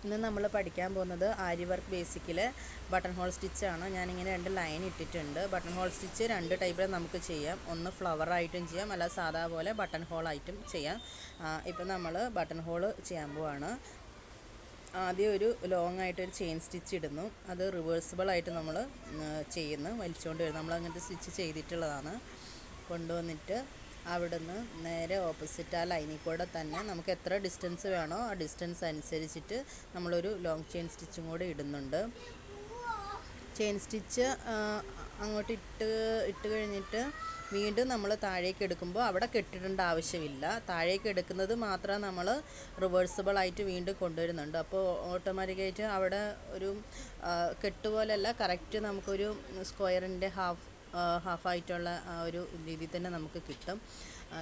ഇന്ന് നമ്മൾ പഠിക്കാൻ പോകുന്നത് ആരി വർക്ക് ബേസിക്കിലെ ബട്ടൺ ഹോൾ സ്റ്റിച്ചാണ്. ഞാനിങ്ങനെ 2 ലൈൻ ഇട്ടിട്ടുണ്ട്. ബട്ടൺ ഹോൾ സ്റ്റിച്ച് 2 ടൈപ്പിൽ നമുക്ക് ചെയ്യാം. ഒന്ന് ഫ്ലവർ ആയിട്ടും ചെയ്യാം, അല്ല സാധാ പോലെ ബട്ടൺ ഹോൾ ആയിട്ടും ചെയ്യാം. ഇപ്പം നമ്മൾ ബട്ടൺ ഹോൾ ചെയ്യാൻ പോവാണ്. ആദ്യം ഒരു ലോങ് ആയിട്ടൊരു ചെയിൻ സ്റ്റിച്ച് ഇടുന്നു. അത് റിവേഴ്സിബിൾ ആയിട്ട് നമ്മൾ ചെയ്യുന്നു, വലിച്ചുകൊണ്ട് വരും. നമ്മൾ അങ്ങനത്തെ സ്റ്റിച്ച് ചെയ്തിട്ടുള്ളതാണ്. കൊണ്ടുവന്നിട്ട് അവിടുന്ന് നേരെ ഓപ്പോസിറ്റ് ആ ലൈനിൽ കൂടെ തന്നെ നമുക്ക് എത്ര ഡിസ്റ്റൻസ് വേണോ ആ ഡിസ്റ്റൻസ് അനുസരിച്ചിട്ട് നമ്മളൊരു ലോങ് ചെയിൻ സ്റ്റിച്ചും കൂടെ ഇടുന്നുണ്ട്. ചെയിൻ സ്റ്റിച്ച് അങ്ങോട്ട് ഇട്ട് കഴിഞ്ഞിട്ട് വീണ്ടും നമ്മൾ താഴേക്ക് എടുക്കുമ്പോൾ അവിടെ കെട്ടിടേണ്ട ആവശ്യമില്ല. താഴേക്ക് എടുക്കുന്നത് മാത്രം നമ്മൾ റിവേഴ്സിബിളായിട്ട് വീണ്ടും കൊണ്ടുവരുന്നുണ്ട്. അപ്പോൾ ഓട്ടോമാറ്റിക്കായിട്ട് അവിടെ ഒരു കെട്ടുപോലെയല്ല, കറക്റ്റ് നമുക്കൊരു സ്ക്വയറിൻ്റെ ഹാഫായിട്ടുള്ള ആ ഒരു രീതിയിൽ തന്നെ നമുക്ക് കിട്ടും.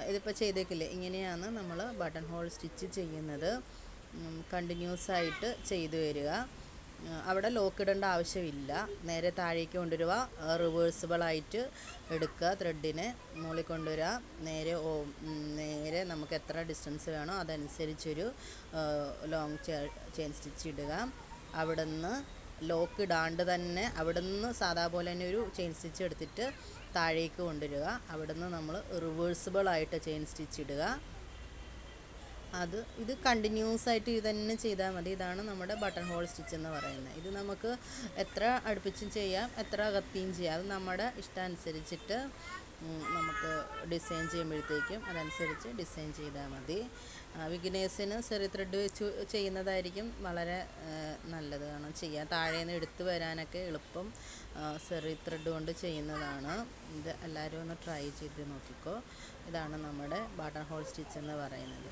ഇതിപ്പോൾ ചെയ്തേക്കില്ലേ, ഇങ്ങനെയാണ് നമ്മൾ ബട്ടൺ ഹോൾ സ്റ്റിച്ച് ചെയ്യുന്നത്. കണ്ടിന്യൂസ് ആയിട്ട് ചെയ്തു വരിക. അവിടെ ലോക്ക് ഇടേണ്ട ആവശ്യമില്ല. നേരെ താഴേക്ക് കൊണ്ടുവരിക, റിവേഴ്സിബിളായിട്ട് എടുക്കുക, ത്രെഡിനെ മുകളിൽ കൊണ്ടുവരിക, നേരെ നമുക്ക് എത്ര ഡിസ്റ്റൻസ് വേണോ അതനുസരിച്ചൊരു ലോങ് ചെയിൻ സ്റ്റിച്ച് ഇടുക. അവിടെ നിന്ന് ലോക്ക് ഇടാണ്ട് തന്നെ അവിടെ നിന്ന് സാധാ പോലെ തന്നെ ഒരു ചെയിൻ സ്റ്റിച്ച് എടുത്തിട്ട് താഴേക്ക് കൊണ്ടുവരിക. അവിടെ നിന്ന് നമ്മൾ റിവേഴ്സിബിളായിട്ട് ചെയിൻ സ്റ്റിച്ച് ഇടുക. ഇത് കണ്ടിന്യൂസ് ആയിട്ട് ഇത് തന്നെ ചെയ്താൽ മതി. ഇതാണ് നമ്മുടെ ബട്ടൺ ഹോൾ സ്റ്റിച്ച് എന്ന് പറയുന്നത്. ഇത് നമുക്ക് എത്ര അടുപ്പിച്ചും ചെയ്യാം, എത്ര അകത്തിയും ചെയ്യാം. അത് നമ്മുടെ ഇഷ്ടാനുസരിച്ചിട്ട് നമുക്ക് ഡിസൈൻ ചെയ്യുമ്പോഴത്തേക്കും അതനുസരിച്ച് ഡിസൈൻ ചെയ്താൽ മതി. ബിഗിനേഴ്സിന് ചെറിയ ത്രെഡ് വെച്ച് ചെയ്യുന്നതായിരിക്കും വളരെ നല്ലത്. കാരണം ചെയ്യാൻ താഴേന്ന് എടുത്തു വരാനൊക്കെ എളുപ്പം ചെറിയ ത്രെഡ് കൊണ്ട് ചെയ്യുന്നതാണ്. ഇത് എല്ലാവരും ഒന്ന് ട്രൈ ചെയ്ത് നോക്കിക്കോ. ഇതാണ് നമ്മുടെ ബട്ടൺ ഹോൾ സ്റ്റിച്ച് എന്ന് പറയുന്നത്.